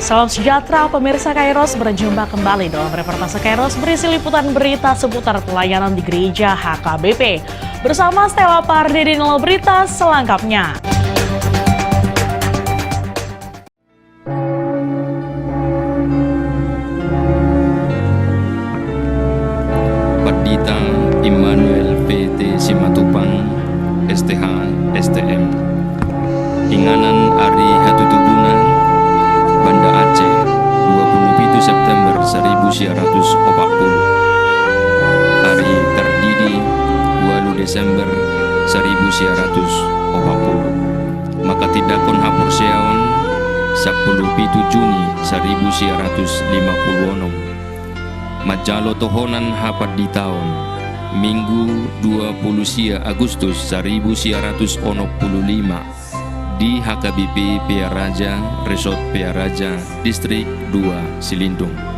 Salam sejahtera pemirsa Kairos, berjumpa kembali dalam reportase Kairos berisi liputan berita seputar pelayanan di gereja HKBP. Bersama Stella Pardede dalam berita selengkapnya. Pardita Immanuel PT Simatupang STH STM Inganan Ari Hatutubuna Banda Aceh 27 September 1940 Hari terdidi 2 Desember 1940 Maka tidakon hapur seaon 17 Juni 1956 Majalo tohonan hapat di tahun Minggu 20 Agustus 1965 di HKBP Piaraja, Resort Piaraja, Distrik 2, Silindung.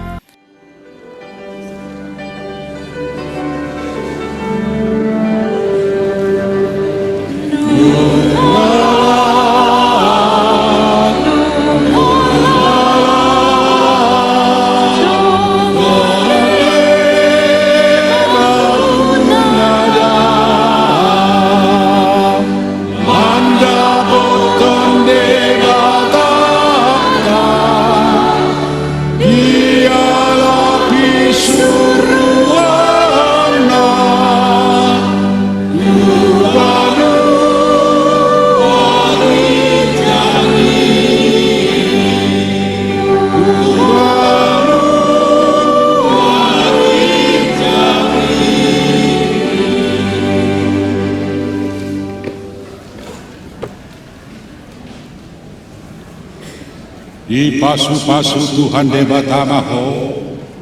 Di pasu-pasu Tuhan debatamaho,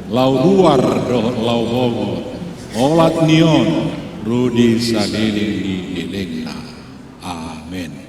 lau luar doh lau bogo, olat nion, rudi sadili di dilengna. Amin.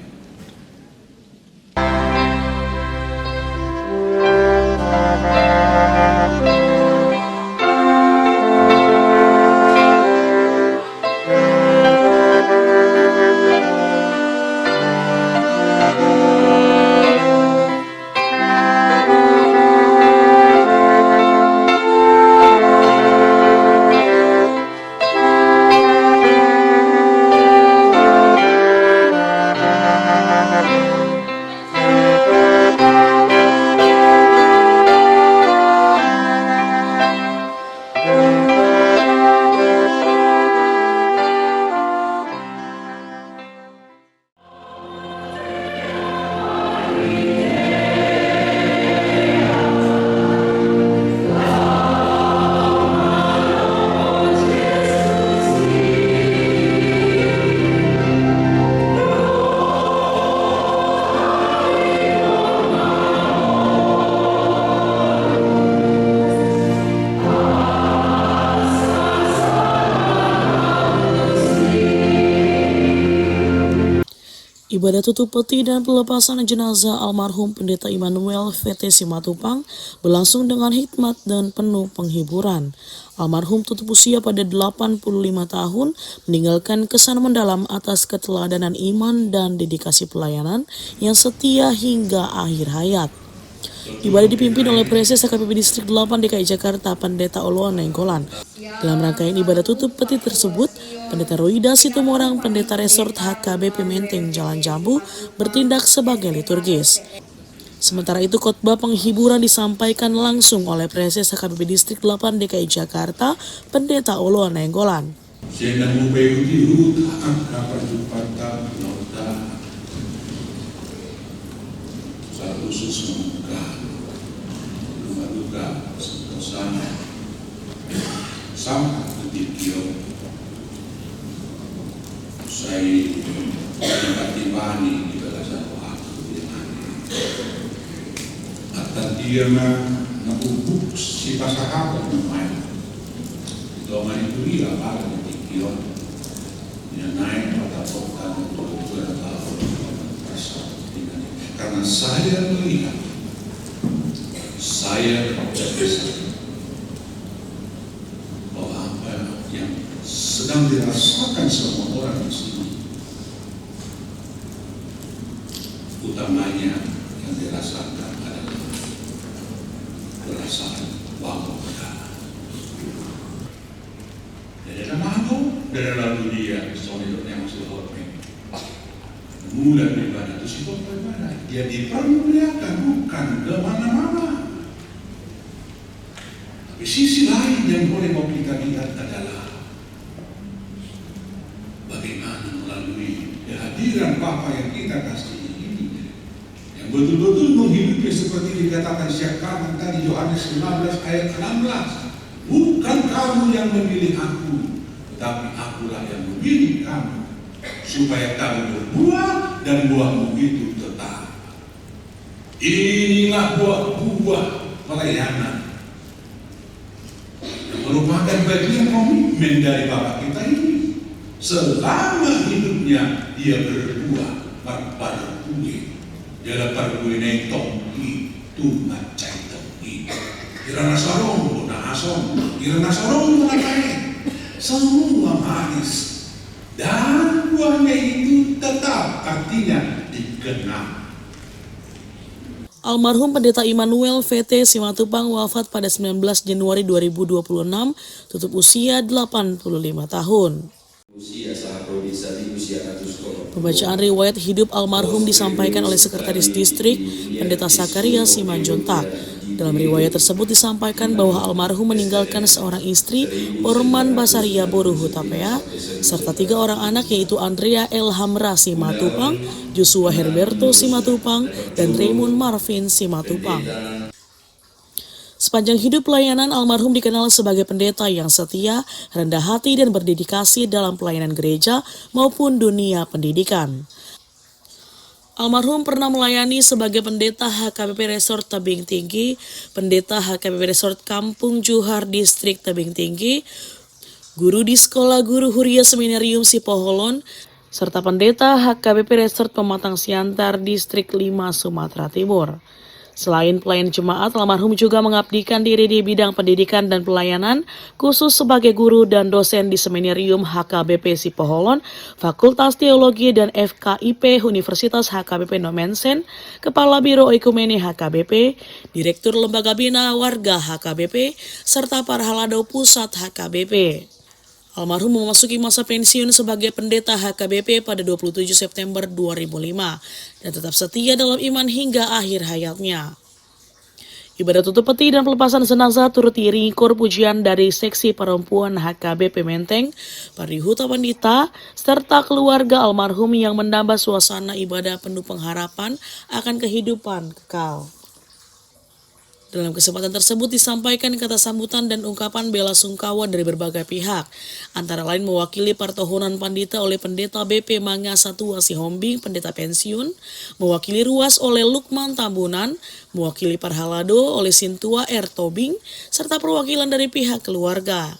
Ibadah tutup peti dan pelepasan jenazah almarhum Pendeta Immanuel VT Simatupang berlangsung dengan hikmat dan penuh penghiburan. Almarhum tutup usia pada 85 tahun, meninggalkan kesan mendalam atas keteladanan iman dan dedikasi pelayanan yang setia hingga akhir hayat. Ibadah dipimpin oleh Presiden HKBP Distrik 8 DKI Jakarta, Pendeta Oloan Nainggolan. Dalam rangkaian ibadah tutup peti tersebut, Pendeta Roida Situmorang, Pendeta Resort HKBP Menteng Jalan Jambu, bertindak sebagai liturgis. Sementara itu, khotbah penghiburan disampaikan langsung oleh Presiden HKBP Distrik 8 DKI Jakarta, Pendeta Oloan Nainggolan. Sampai ketika saya tiba-tibani di belasan waktu dengan atau dia ngubuk si pasahabat main doang itu dia pada ketika dia naik pada kota untuk tahun karena saya melihat saya bisa sedang dirasakan semua orang di sini, utamanya yang dirasakan adalah besar wanita. Dari mana? Dari lalu dia soalnya yang masuk hormat. Mulai ibadah itu sih ibadah. Dia dipermuliakan bukan ke mana-mana. Tapi sisi lain yang boleh mau kita lihat adalah bagaimana melalui kehadiran Bapa yang kita kasih ini, yang betul-betul menghidupi seperti dikatakan Syekh Kaman tadi Yohanes 15 ayat 16. Bukan kamu yang memilih aku, tetapi akulah yang memilih kamu, supaya kamu berbuah dan buahmu itu tetap. Inilah buah-buah pelayanan yang merupakan bagian komitmen dari Bapa kita ini. Selama hidupnya dia berbuah pada kue, dia kue naik tongki, tumat cai tongki. Irana sarong, na asom, irana sarong, na kain. Semua manis. Dan buahnya itu tetap, artinya dikenal. Almarhum Pendeta Immanuel VT Simatupang wafat pada 19 Januari 2026, tutup usia 85 tahun. Pembacaan riwayat hidup almarhum disampaikan oleh Sekretaris Distrik Pendeta Sakaria Simanjuntak. Dalam riwayat tersebut disampaikan bahwa almarhum meninggalkan seorang istri, Orman Basaria Boru Hutapea, serta 3 orang anak yaitu Andrea Elhamra Simatupang, Joshua Herberto Simatupang, dan Raymond Marvin Simatupang. Sepanjang hidup pelayanan, almarhum dikenal sebagai pendeta yang setia, rendah hati, dan berdedikasi dalam pelayanan gereja maupun dunia pendidikan. Almarhum pernah melayani sebagai pendeta HKBP Resort Tebing Tinggi, pendeta HKBP Resort Kampung Juhar Distrik Tebing Tinggi, guru di Sekolah Guru Huria Seminarium Sipoholon, serta pendeta HKBP Resort Pematang Siantar Distrik 5 Sumatera Timur. Selain pelayan jemaat, almarhum juga mengabdikan diri di bidang pendidikan dan pelayanan, khusus sebagai guru dan dosen di Seminarium HKBP Sipoholon, Fakultas Teologi dan FKIP Universitas HKBP Nomensen, Kepala Biro Ekumene HKBP, Direktur Lembaga Bina Warga HKBP, serta Parhalado Pusat HKBP. Almarhum memasuki masa pensiun sebagai pendeta HKBP pada 27 September 2005 dan tetap setia dalam iman hingga akhir hayatnya. Ibadah tutup peti dan pelepasan jenazah turut diiringi kor pujian dari seksi perempuan HKBP Menteng, Parihuta Pandita, serta keluarga almarhum yang menambah suasana ibadah penuh pengharapan akan kehidupan kekal. Dalam kesempatan tersebut disampaikan kata sambutan dan ungkapan bela sungkawa dari berbagai pihak, antara lain mewakili Partohonan Pandita oleh Pendeta BP Manga Satua Sihombing, pendeta pensiun, mewakili Ruas oleh Lukman Tambunan, mewakili Parhalado oleh Sintua R. Tobing, serta perwakilan dari pihak keluarga.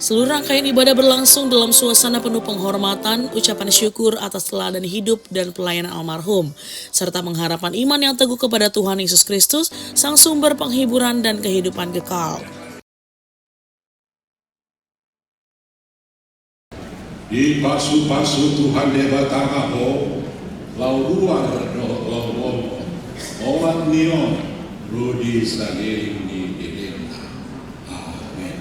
Seluruh rangkaian ibadah berlangsung dalam suasana penuh penghormatan, ucapan syukur atas teladan hidup dan pelayanan almarhum, serta pengharapan iman yang teguh kepada Tuhan Yesus Kristus, Sang Sumber penghiburan dan kehidupan kekal. Di pasu-pasu Tuhan debatang ho, lau luar lau orang nion, Rudi Sagiring di Delena. Amin.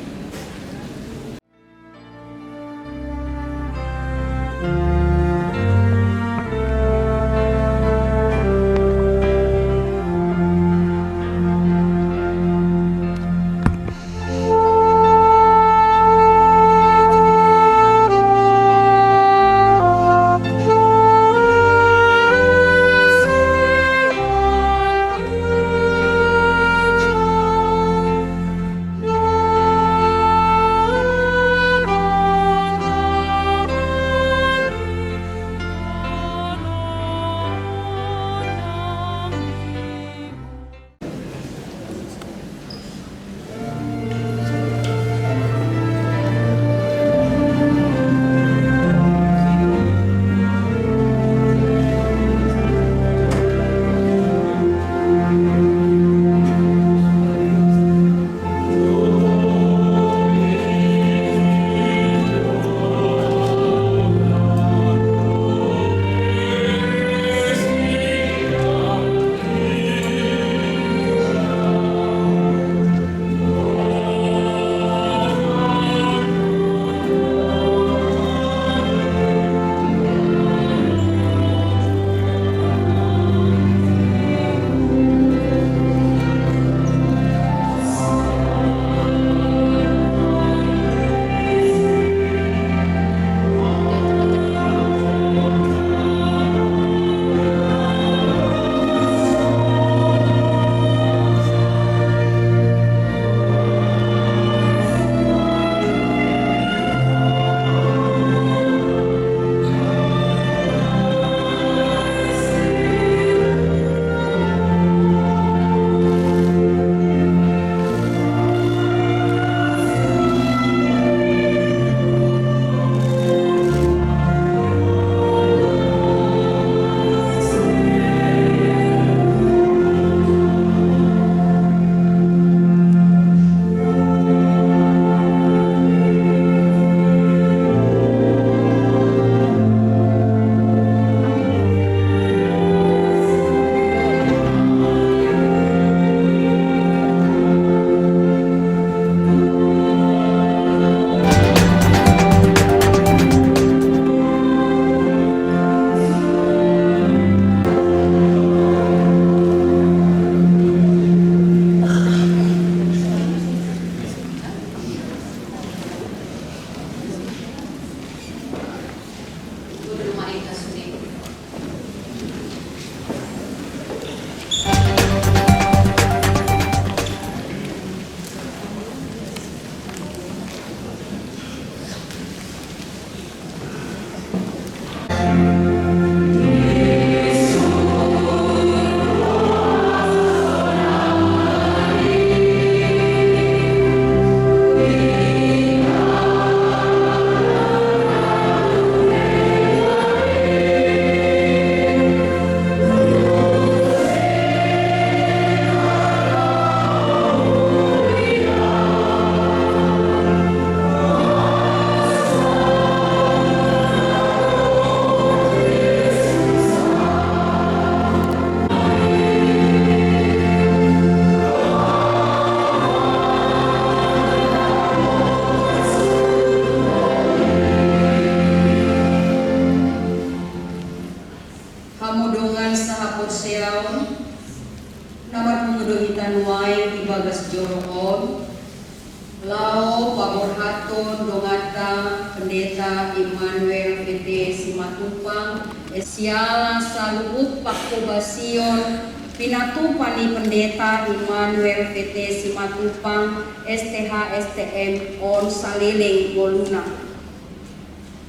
Passion Dongata Pendeta Immanuel PT Simatupang Esiala Saluut Pakobasyon Pinatupani Pendeta Immanuel PT Simatupang STH STM On Saliling Boluna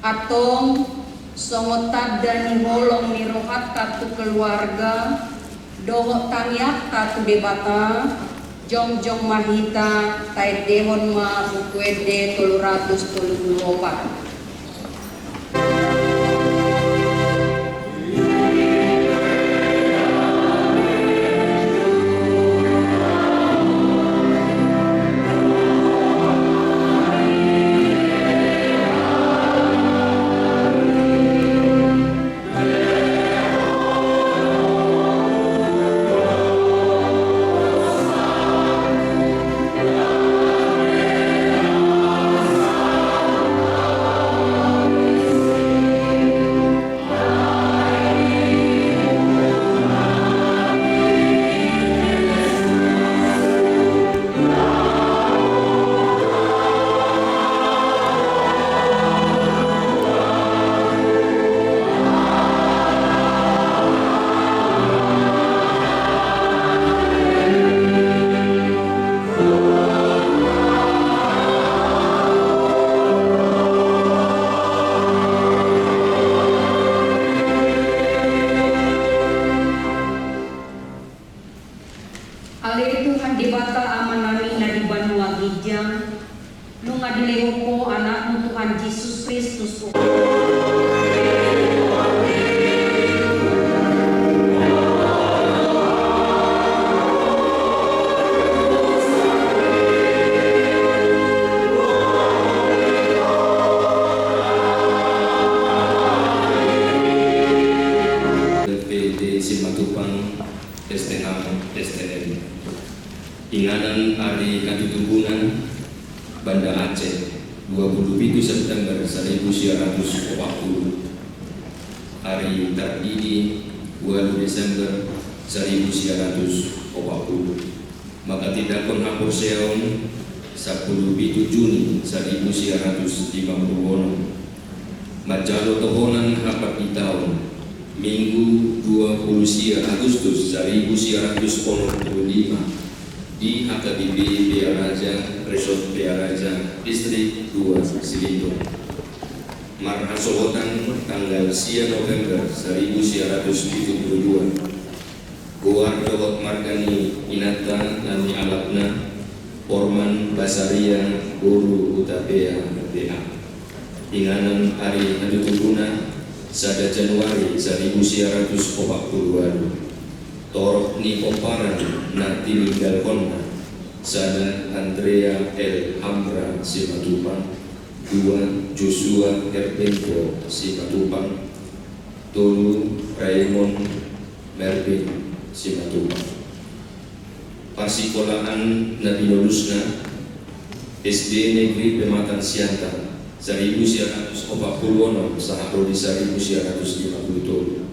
Atong Songotad dan Holong Nirohat Tatu Keluarga Dohok Tangyak Tatu Debata Jong Mahita Tait Dehon Ma Bukwede 334. Ale Tuhan dibata amanami na di Banua Gijang nung adileho ko anak mo Tuhan Jesus Kristus. PT Simatupang STH STM Inganan Hari Katutubunan Banda Aceh 27 September 1940 Hari terdiri 2 Desember 1940 maka tidak penghapur seon 17 Juni 1950 Majalo tohonan hapat di tahun Minggu 20 Agustus 1945 di HKBP Biaraja, Resort Biaraja, Distrik 2 Silindo. Marhasohotan tanggal 10 November 1972. Goar Dohot Margani Inata Nani Alapna Porman Basaria Guru Utapea BA. Inganan Hari Kadutuguna Sada Januari 1942. Torok ni Komparan na tininggal konna Sada Andrea L. Hamra Simatupang 2 Joshua Herbenko Simatupang Tolu Raymond Mervin Simatupang Parsikolaan na Binolusna SD Negeri Pematang Siantar 1940 Sahaprodi 1950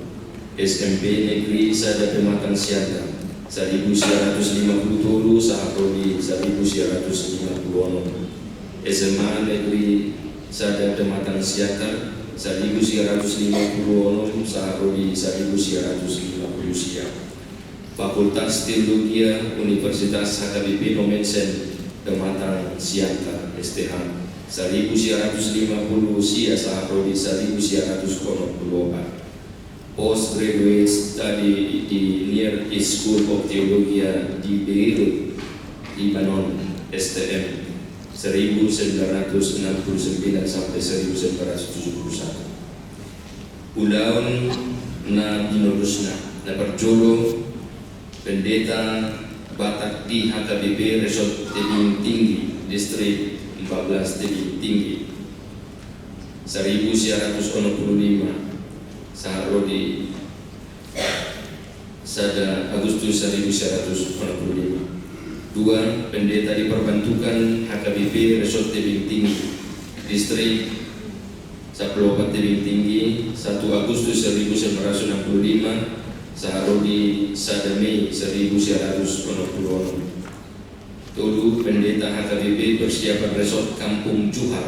SMP Negeri Sada Pematang Siantar 1950 Sahaprodi 1950 SMA Negeri Sada Pematang Siantar 1950 Sahaprodi 1950 Fakultas Teologi Universitas HKBP Nomensen Pematang Siantar STH 1950 Sahaprodi 1954 Postgraduate study di Near East School of Theology di Beirut, Lebanon, STM 1969 sampai 1971. Ulaun na Binolusna na Perjolo Pendeta Batak di HKBP Resort Tebing Tinggi, Distrik 14 Tebing Tinggi 1965 Saharodi Sada Agustus 1945. 2. Pendeta diperbantukan HKBP Resort Tebing Tinggi Distrik 14 Tebing Tinggi 1 Agustus 1965 Saharodi Sada Mei 1960. Tolu Pendeta HKBP persiapan resort Kampung Juhar,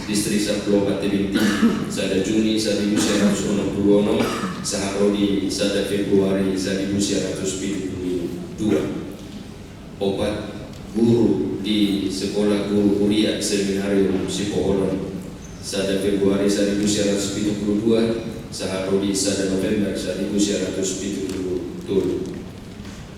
Distrik Saplopat Tebing Tinggi, sada Juni 1960, saharodi sada Februari 1972. Opat guru di Sekolah Guru Kuliah Seminarium Sipoholon, sada Februari 1972, saharodi sada November 1977.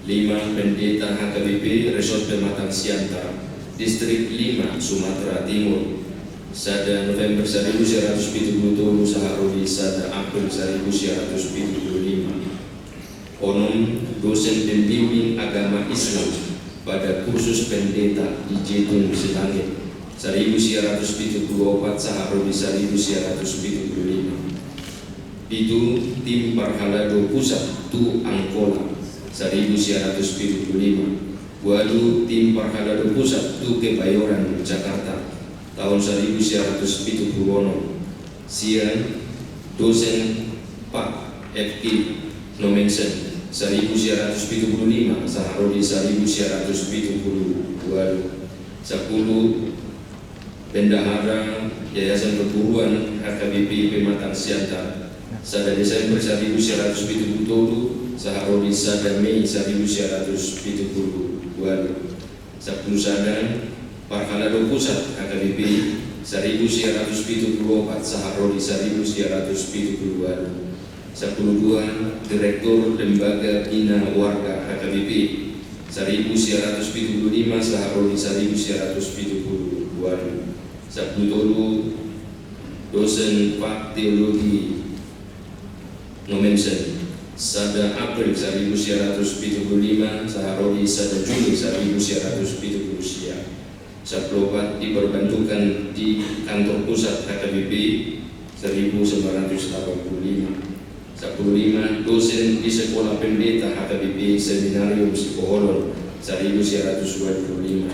5. Pendeta HKBP Resort Pematang Siantar, Distrik 5 Sumatera Timur, sada November 1977, saharodi sada April 1975. Onom dosen pembimbing agama Islam pada kursus pendeta di Jetun Selangit 1974, saharodi 1975. Itu tim Parhalado Pusat Tu Angkola 1975. Walu tim Parhalado Pusat Tu Kebayoran Jakarta tahun 1970. Sian dosen Pak FK Nomensen 1975, saharodi 1970. 10. Bendahara Yayasan Perguruan HKBP Pematang Siantar sada Desember 1977, saharodi sada Mei 1970. 10. Sadang Parhalado Pusat HKBP 1974, saharodi 1972. 10. Direktur Lembaga Bina Warga HKBP 1975, saharodi 1972. 10. Dosen Pak Teologi Nomensen sada April 1975, saharodi sada Juni 1970. 10. Diperbantukan di kantor pusat HKBP 1985. 15. Dosen di Sekolah Pendeta HKBP Seminarium Sipoholon 1925.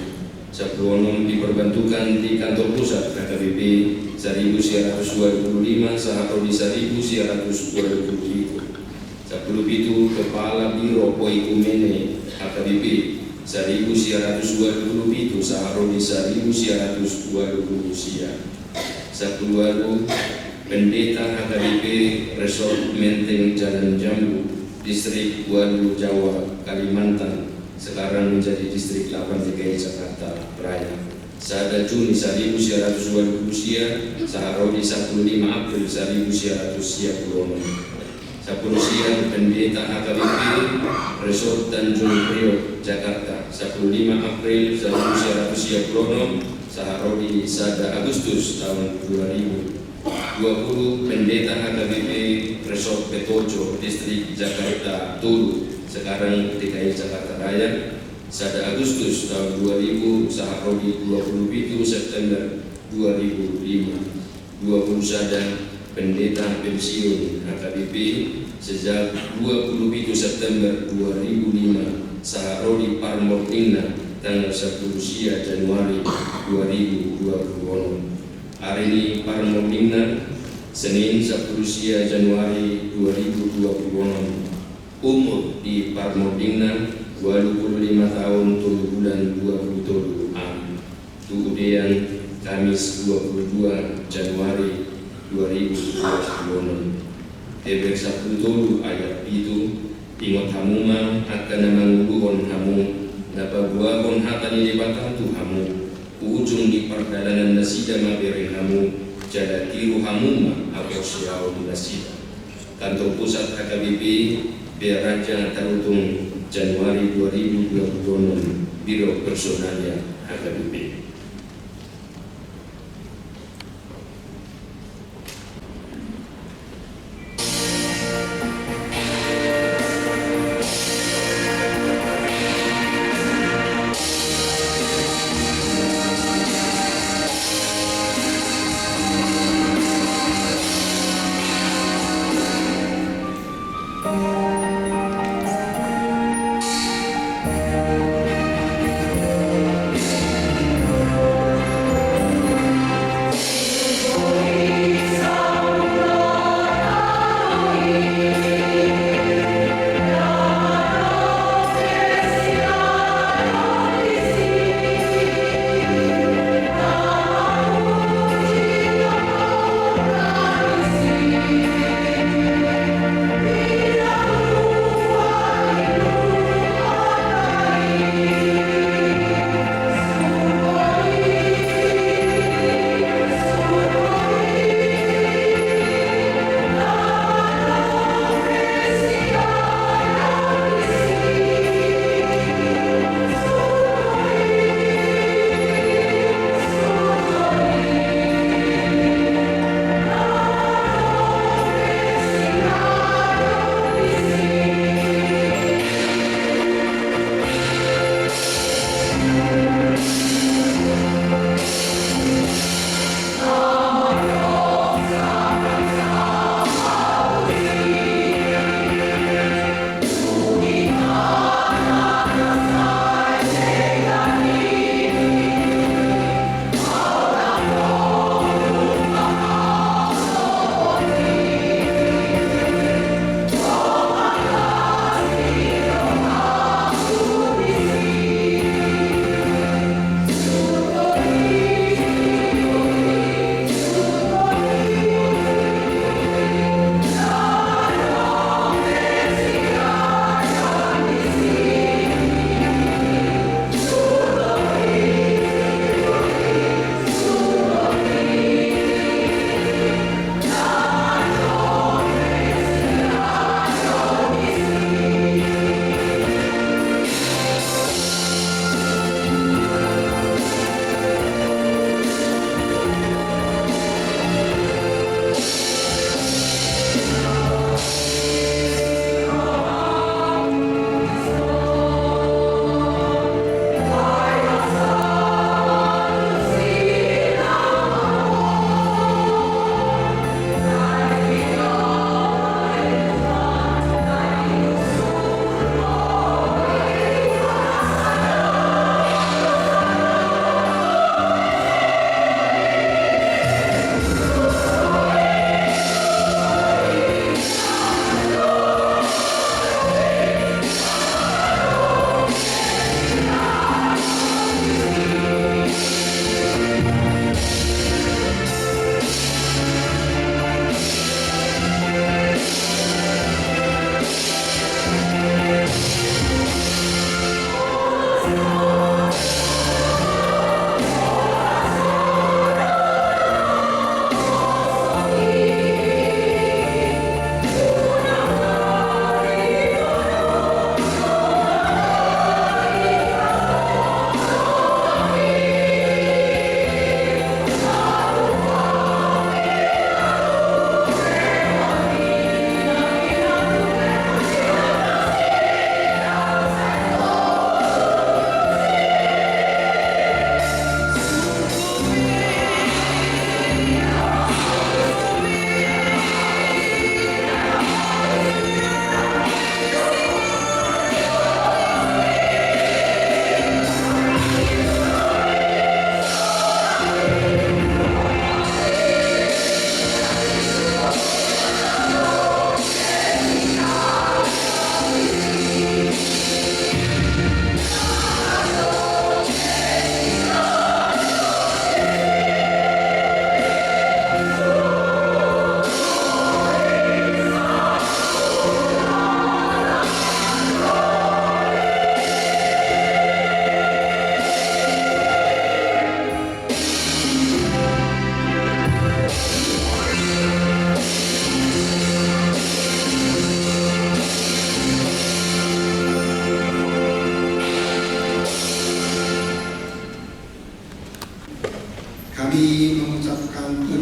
16. Diperbantukan di kantor pusat HKBP 1925, saharodi 1927. 17. Kepala Biro Oikumene HKBP 1927, saharodi 1920. 10. Pendeta HKBP Resort Menteng Jalan Jambu, Distrik Walu Jawa, Kalimantan, sekarang menjadi Distrik 8 DKI Jakarta Raya, sada Juni 1920, saharodi 15 April 1920. 10. Siang Pendeta HKBP Resort Tanjung Priok Jakarta 15 April 1920, saharodi sada Agustus tahun 2000. 20. Pendeta HKBP Resort Petojo, Distrik Jakarta Tulu, sekarang DKI Jakarta Raya, sada Agustus tahun 2000, saharodi 27 September 2005. 20. Sada Pendeta Pensiun HKBP sejak 27 September 2005, saharodi Parmordingna tanggal 10 Januari 2020. Hari ini Parmordingna Senin 10 Januari 2020. Umur di Parmordingna 25 tahun 7 bulan 27 an. Kemudian Kamis 22 Januari 2020. Teber 10 ayat itu ingot hamuma akan namanguluhon hamu napabuahon hatani debatantu hamu ujung di perdalanan nasida maberin hamu jada tiru hamuma aposyaun nasida. Kantor pusat HKBP Beraja Tarutung Januari 2020. Biro Personalia HKBP.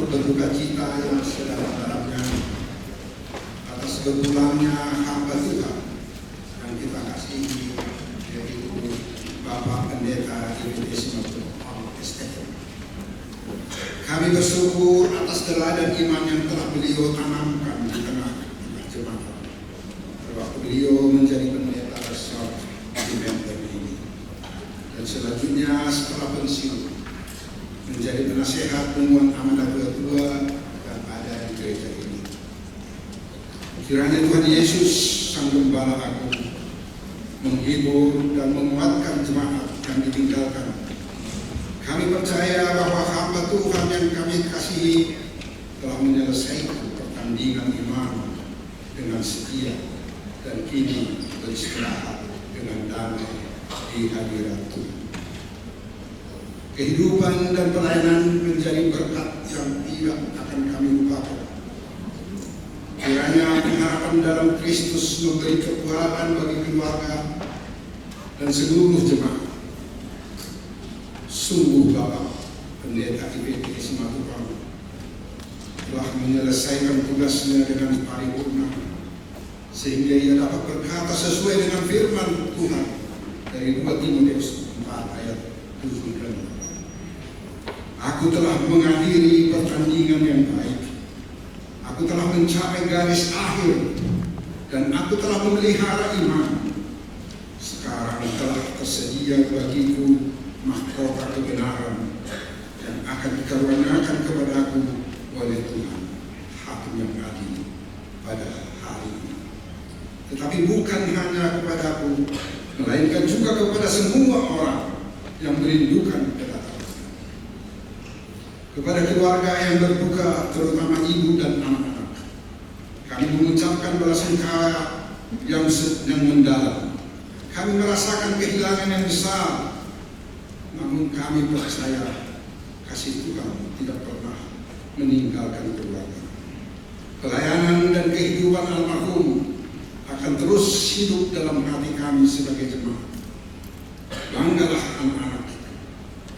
turut berduka cita yang sedalam-dalamnya atas berpulangnya hamba Tuhan yang kita kasihi, yaitu Bapak Pendeta IPT Simatupang STM. Kami bersyukur atas teladan iman yang telah beliau tanamkan di tengah jemaat waktu beliau menjadi pendeta resort di Menteng ini, dan selanjutnya setelah pensiun menjadi penasehat penguat amanat tua yang ada di gereja ini. Kiranya Tuhan Yesus Sang Gembala Agung menghibur dan menguatkan jemaat yang ditinggalkan. Kami percaya bahwa hamba Tuhan yang kami kasihi telah menyelesaikan pertandingan iman dengan setia dan kini beristirahat dengan damai di hadirat Tuhan. Kehidupan dan pelayanan menjadi berkat yang tidak akan kami lupakan. Kiranya pengharapan dalam Kristus memberi kekuatan bagi keluarga dan seluruh jemaat. Sungguh Bapak Pendeta IPT Simatupang telah menyelesaikan tugasnya dengan paripurna, sehingga ia dapat berkata sesuai dengan firman Tuhan dari 2 Timotius 4 ayat 7 dan 8. Aku telah mengakhiri pertandingan yang baik. Aku telah mencapai garis akhir dan aku telah memelihara iman. Sekarang telah tersedia bagiku mahkota kebenaran yang akan dikaruniakan kepadaku oleh Tuhan, Hakim yang adil pada hari ini. Tetapi bukan hanya kepadaku, melainkan juga kepada semua orang yang merindukan kedatangan. Kepada keluarga yang berduka, terutama ibu dan anak-anak, kami mengucapkan belasungkawa yang mendalam. Kami merasakan kehilangan yang besar, namun kami percaya kasih Tuhan tidak pernah meninggalkan keluarga. Pelayanan dan kehidupan almarhum akan terus hidup dalam hati kami sebagai jemaat. Banggalah anak-anak kita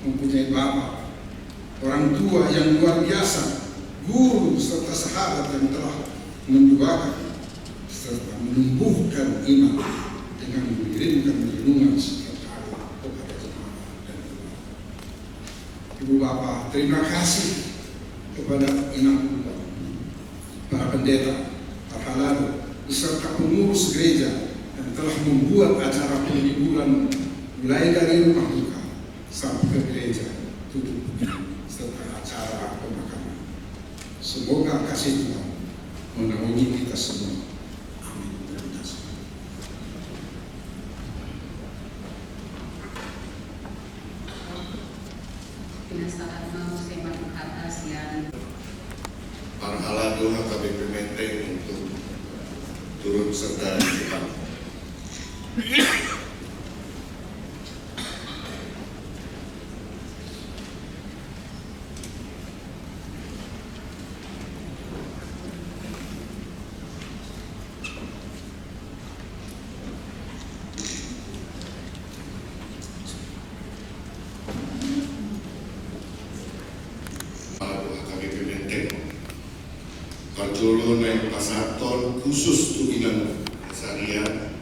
mempunyai bapak, orang tua yang luar biasa, guru serta sahabat yang telah mendoakan serta menumbuhkan iman dengan mengirimkan renungan setiap hari kepada jemaat dan keluarga. Ibu Bapak, terima kasih kepada inang para pendeta, para lalu, beserta pengurus gereja yang telah membuat acara penghiburan mulai dari rumah duka sampai ke gereja tutup serta acara pemakaman. Semoga kasih Tuhan menaungi kita semua. Amin. Terima kasih. Para halado HKBP Menteng untuk turut serta di depan. Pajolo naik pasaton khusus tu ilang sarian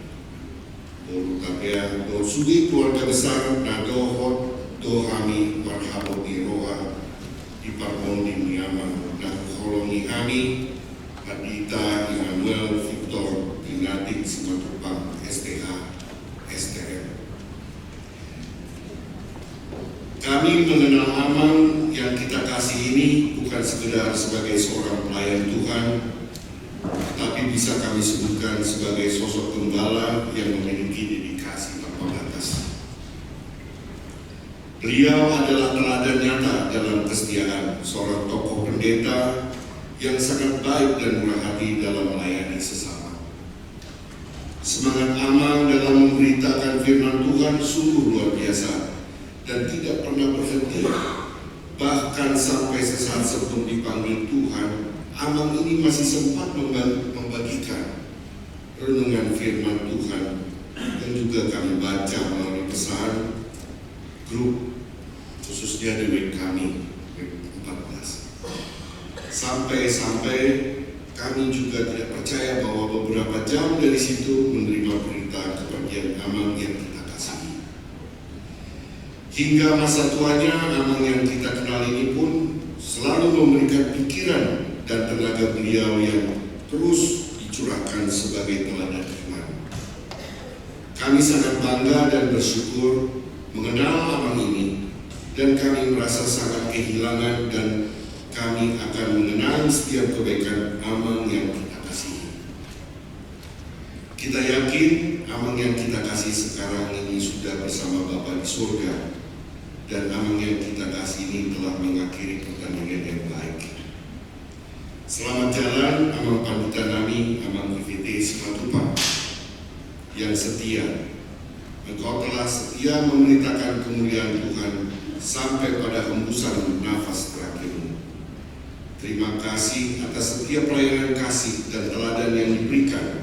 Bolu kapea do sudi keluarga besar na dohot dohami marhabo di roha di parmoni miyaman na koloni ami Adita Immanuel Victor Dinadik Simatupang STH STM. Kami mengenal Amang yang kita kasih ini bukan sekedar sebagai seorang pelayan Tuhan, tapi bisa kami sebutkan sebagai sosok gembala yang memiliki dedikasi tanpa batas. Beliau adalah teladan nyata dalam kesetiaan, seorang tokoh pendeta yang sangat baik dan murah hati dalam melayani sesama. Semangat Amang dalam memberitakan firman Tuhan sungguh luar biasa dan tidak pernah berhenti. Bahkan sampai sesaat sebelum dipanggil Tuhan, Amang ini masih sempat membagikan renungan firman Tuhan yang juga kami baca melalui pesan grup, khususnya di WIB kami, WIB 14. Sampai-sampai kami juga tidak percaya bahwa beberapa jam dari situ menerima berita kepergian Amang yang kita kasihi. Hingga masa tuanya, Amang yang kita kenal ini pun selalu memberikan pikiran dan tenaga beliau yang terus dicurahkan sebagai teladan iman. Kami sangat bangga dan bersyukur mengenal Amang ini, dan kami merasa sangat kehilangan, dan kami akan mengenang setiap kebaikan Amang yang kita kasihi. Kita yakin Amang yang kita kasih sekarang ini sudah bersama Bapa di surga, dan Amang yang kita kasih ini telah mengakhiri pertandingan yang baik. Selamat jalan Amang Panutan kami, Amang IVT Simatupang yang setia. Engkau telah setia memberitakan kemuliaan Tuhan sampai pada hembusan nafas terakhirmu. Terima kasih atas setiap pelayanan kasih dan teladan yang diberikan,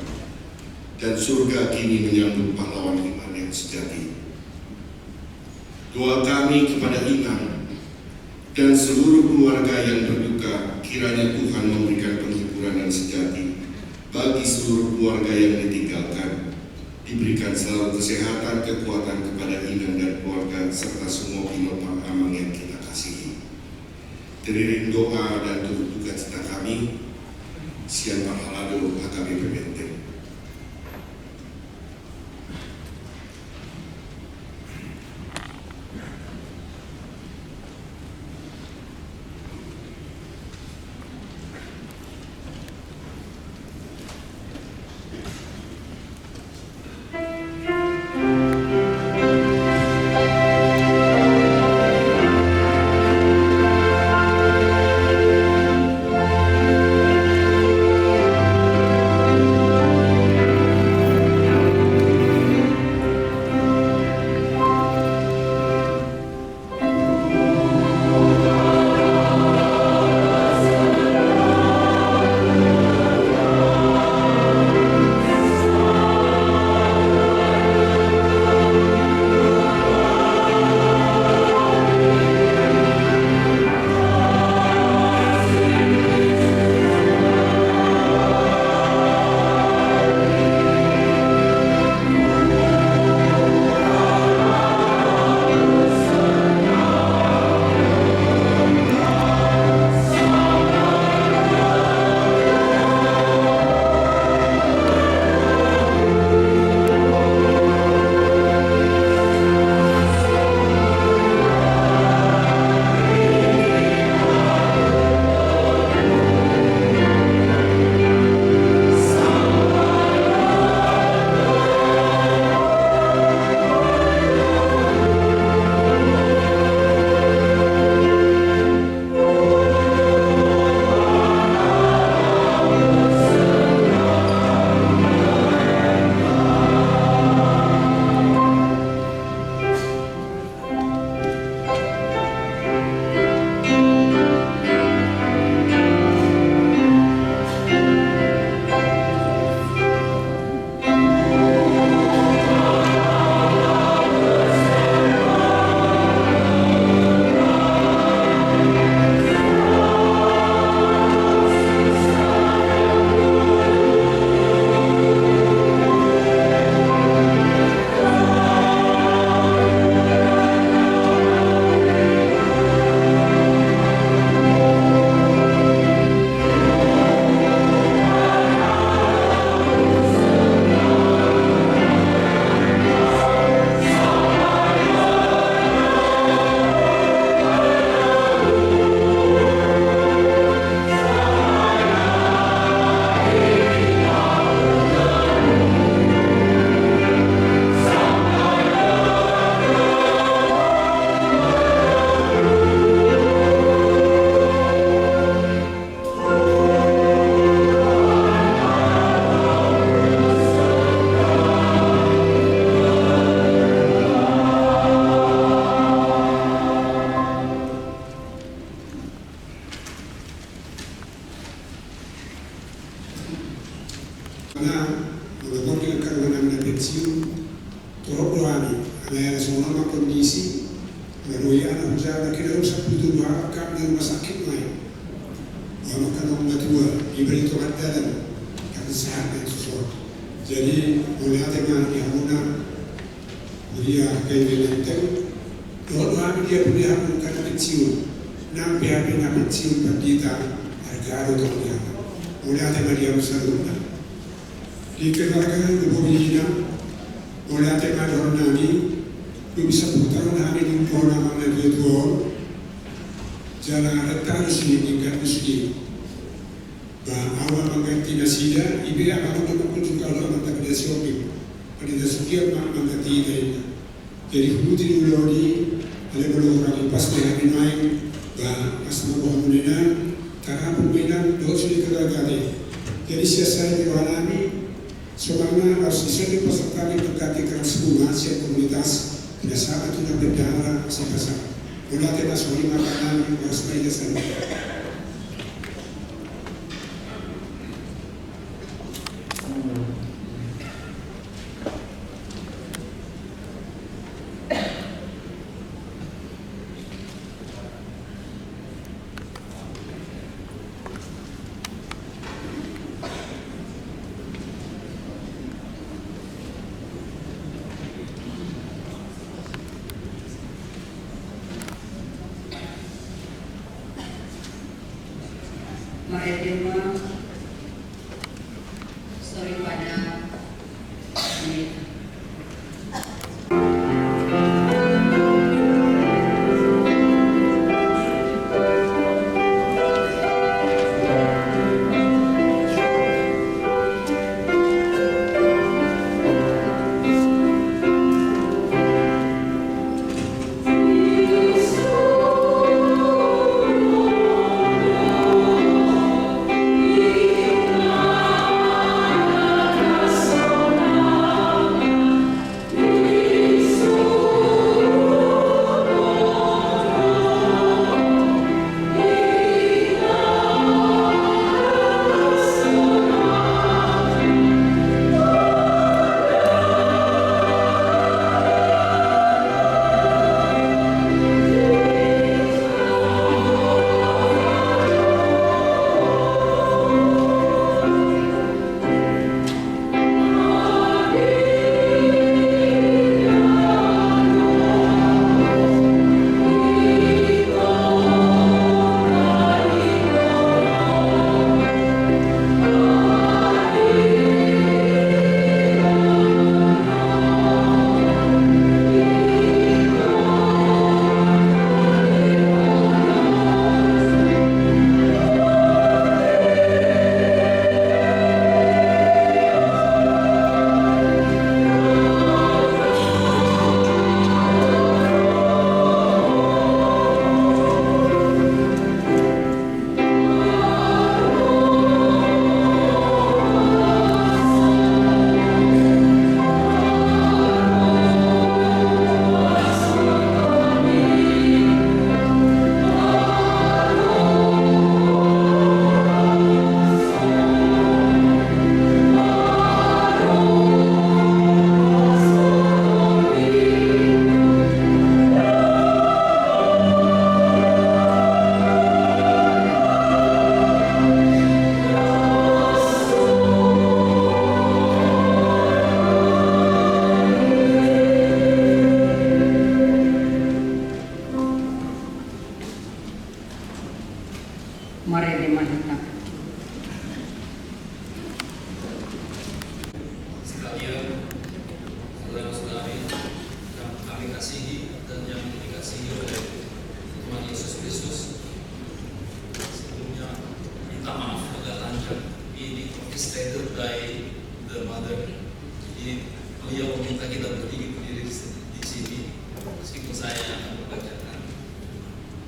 dan surga kini menyambut pahlawan iman yang sejati. Doa kami kepada Imam dan seluruh keluarga yang berduka, kiranya Tuhan memberikan penghiburan yang sejati bagi seluruh keluarga yang ditinggalkan. Diberikan selalu kesehatan, kekuatan kepada Inang dan keluarga serta semua penopang Amang yang kita kasihi. Teriring doa dan turut duka cita kami, Sian Pahalado HKBP Benteng. Mahkamah Ketua diberi Tuhan dalam karena sehat dan sesuatu. Jadi mulai dengan diamuna dia kayak gitu. Doa dia punya bukan kecil, nampi apa nak kecil pendeta harga untuk dia. Mulai dengan dia bersaudara. Dikenalkan kemudian mulai dengan orang nani, tu bisa putar nani di orang mana dia tuh. Jangan ada tarus ini tingkat muslim. Awal mengganti nasida, ibu yang akan mengaku juga Allah mengganti nasiopi. Pada nasiopi mak mengganti ini. Jadi huti dulu ni, ada belum orang pas dengan main, pas mau mengenal, tak apa mengenal, dosa dikerjakan. Jadi siasat di mana ni, sebenarnya harus disediakan peserta yang berganti kerana semua siap komunitas. Tidak sahaja itu nak berdarah sama-sama. Mulai kita suri makanan harus baik sana. Menerima daripada ini. Mari dimantap. Sekalian, saudara-saudari yang kami kasihi dan yang dikasihi oleh Tuhan Yesus Kristus. Sebelumnya minta maaf agak lanjut. Ini orchestrated by the mother. Jadi beliau meminta kita berdiri di sini, meskipun saya akan membacakan.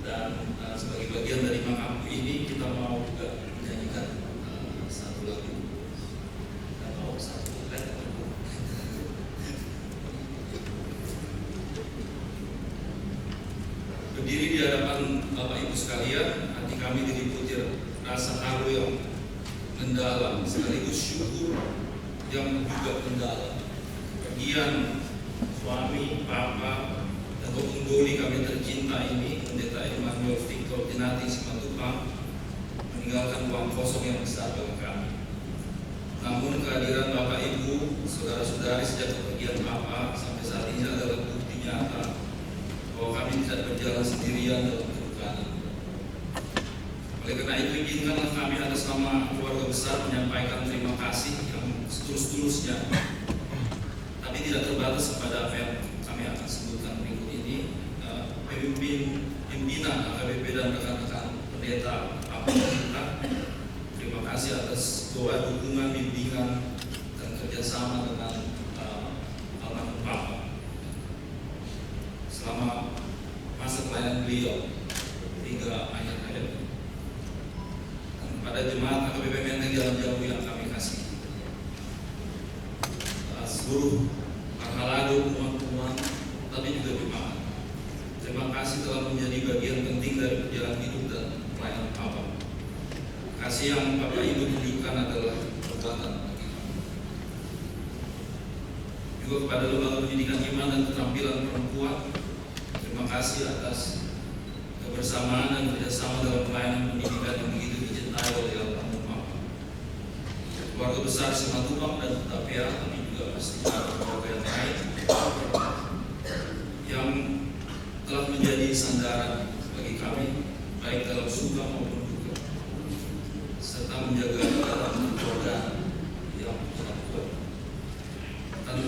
Dan sebagai bagian dari makam ini kita mau juga menyanyikan satu lagu atau satu lagu. Berdiri di hadapan Bapak Ibu sekalian, hati kami diliputi rasa haru yang mendalam sekaligus syukur yang juga mendalam. Kepergian suami, papa, dan pengungguli kami tercinta ini, Pendeta Emmanuel Victor Dinati Simatupang, meninggal meninggalkan uang kosong yang besar bagi kami. Namun kehadiran Bapak Ibu, saudara-saudari sejak kepergian Bapak sampai saat ini adalah bukti nyata bahwa kami tidak berjalan sendirian dalam kedukaan ini. Oleh karena itu, izinkanlah kami atas nama keluarga besar menyampaikan terima kasih yang setulus-tulusnya, tapi tidak terbatas kepada apa yang kami akan sebutkan berikut ini. Pimpinan HKBP dan rekan-rekan pendeta kita, terima kasih atas doa, dukungan, bimbingan, dan kerjasama dengan almarhum Bapak selama masa pelayanan beliau 3 ayat-ayat. Dan pada jemaat HKBP Menteng Jalan Jauh yang kami kasih, seluruh arhalado, umat-umat, tapi juga jemaat, terima kasih telah menjadi bagian penting dari perjalanan hidup dan pelayanan Bapak. Kasih yang Bapak Ibu tunjukkan adalah perbuatan bagi kami. Juga kepada lembaga pendidikan iman dan keterampilan perempuan, terima kasih atas kebersamaan dan kerjasama dalam pelayanan pendidikan yang begitu dicintai oleh almarhum Bapak. Keluarga besar Simatupang dan Tapia, tapi juga keluarga yang lain yang telah menjadi sandaran bagi kami, baik dalam suka maupun duka, serta menjaga dalam keluarga yang sangat kuat. Dan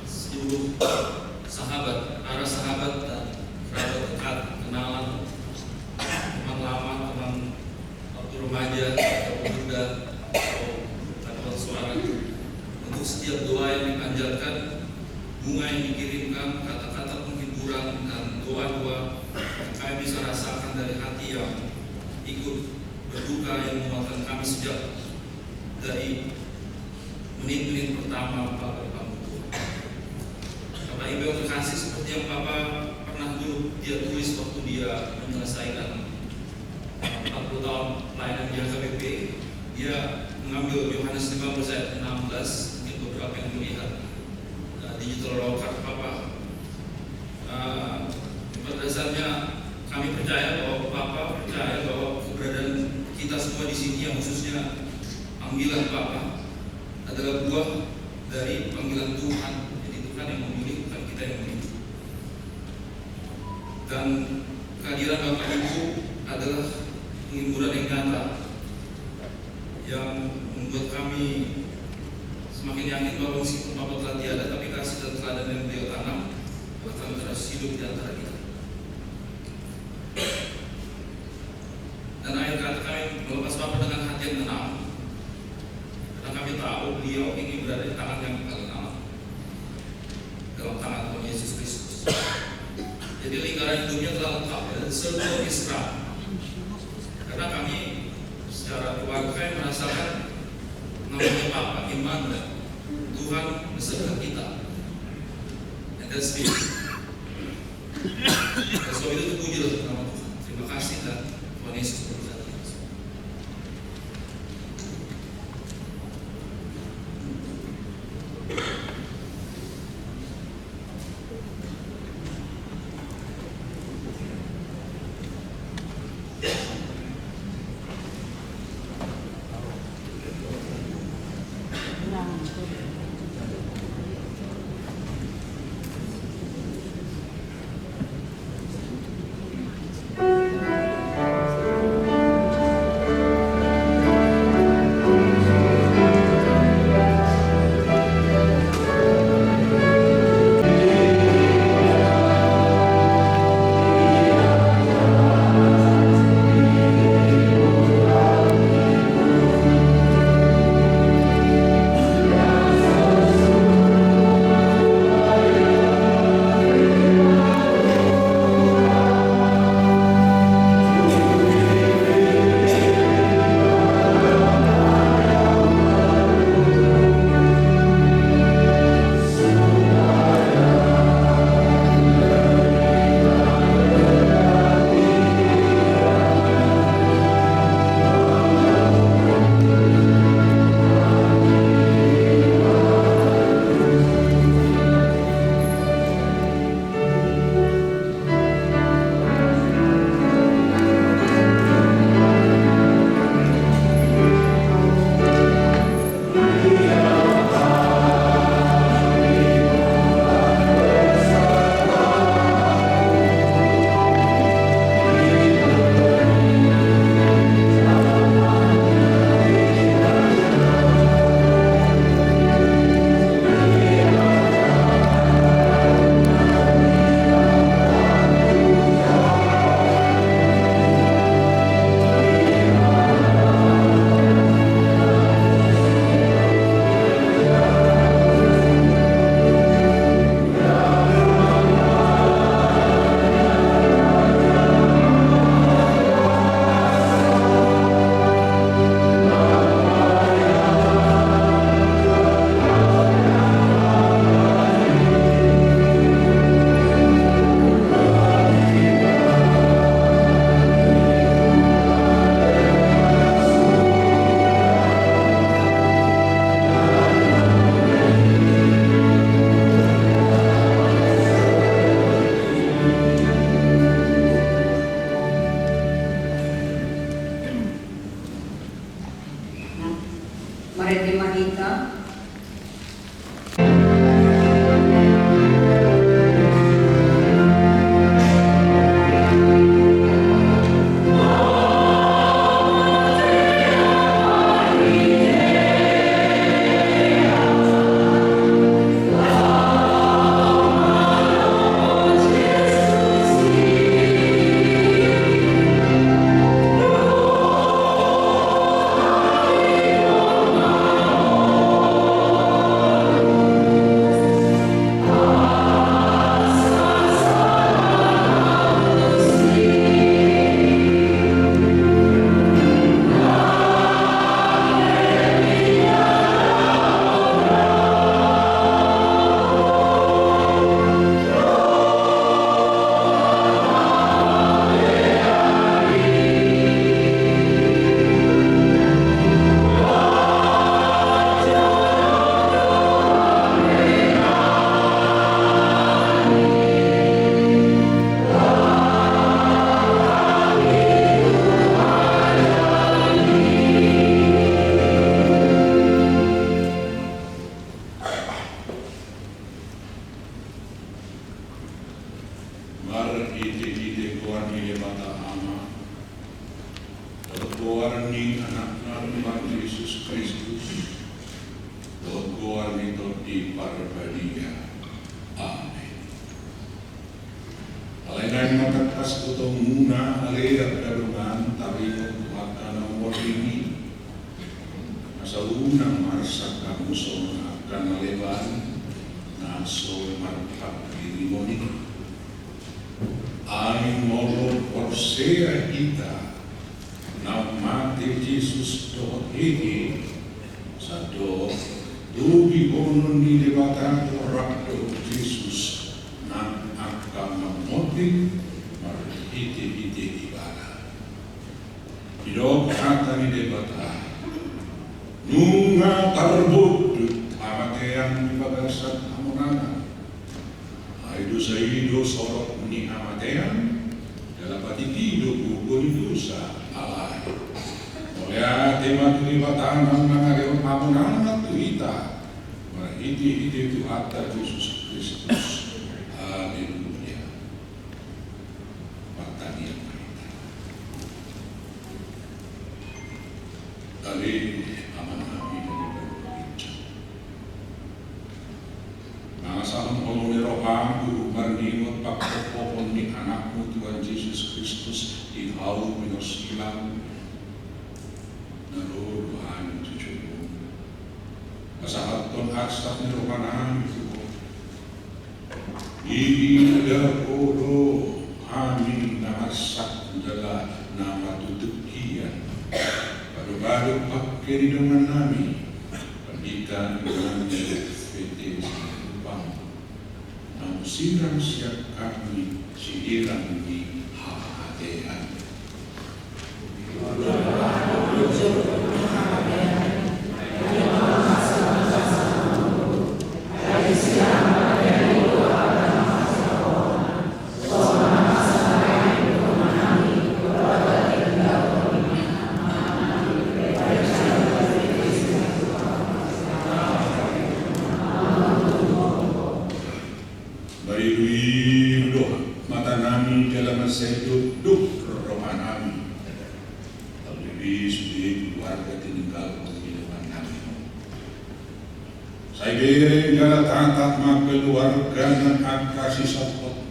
seluruh sahabat, para sahabat dan kerabat dekat, kenalan, teman lama, teman waktu remaja, atau muda, atau tanpa suara, untuk setiap doa yang dipanjatkan, bunga yang dikirimkan, kata-kata penghiburan dan doa-doa yang kami bisa rasakan dari hati yang ikut berduka yang menguatkan kami sejak dari menit-menit pertama Bapak berpanggung. Bapak Ibu yang terkasih, seperti yang Bapak pernah dulu dia tulis waktu dia menyelesaikan 40 tahun pelayanan di HKBP, dia mengambil Yohanes 15 ayat 16, mungkin beberapa yang melihat digital law card Bapak. Pada dasarnya kami percaya bahwa Bapak percaya bahwa keberadaan kita semua di sini, yang khususnya panggilan Bapak, adalah buah dari panggilan Tuhan. Jadi Tuhan yang memilih, bukan kita yang memilih. Dan kehadiran Bapak Ibu adalah penghiburan yang nyata yang membuat kami semakin yakin bahwa meskipun Bapak telah tiada, tapi kasih dan teladan yang beliau tanam akan terus hidup di antara kita. Dan akhir kata kami melepas Bapak dengan hati yang tenang, karena kami tahu beliau ingin berada di tangan yang paling aman, dalam tangan Tuhan Yesus Kristus. Jadi lingkaran hidupnya telah lengkap dan serba Isra. Karena kami secara keluarga yang merasakan namanya Bapak, iman dan Tuhan beserta kita. And that's it. Sebab itu terpujilah nama Tuhan. Terima kasih dan Tuhan Yesus berkati. Mari kita. Warning anak Tuhan Yesus Kristus, warning di parbadia. Amin. Alainan matakas utong muna alirap darungan tapi magkuhaka ng warning sa unang marsak ang muso na akan maliban na so marpagkirimoni. Aming molo porsea kita na mati Jesus do higi sa do dubi bono ni debata do rakdo Jesus na akan mamoting marhiti-hiti ibala. Bidok kata ni debata nunga tarbut amatean di bagasat amunana aidu saido sorot ni amatean dalam patikido bukun dosa alay oleh tema tuni batanang nangareon amunana tuita marhiti-hiti tu atta Yesus Kristus. Haleluya. Patania kita kali Saham oleh rohamu marningot pagpapopon ni anakmu Tuhan Yesus Kristus di halu minosilang naroruhan tujumu kasahaton aksak ni rohanan itu iida kodo amin namasak dala nama tutukian baru-baru pakai dengan nami pendidikan dengan PT sirang siap kami sirang di hati-hati. Mata nami dalam sehidup rohan nami terlebih sebagai keluarga tinggal kehidupan kami. Saya beri dalam tatat keluarga dan kasih support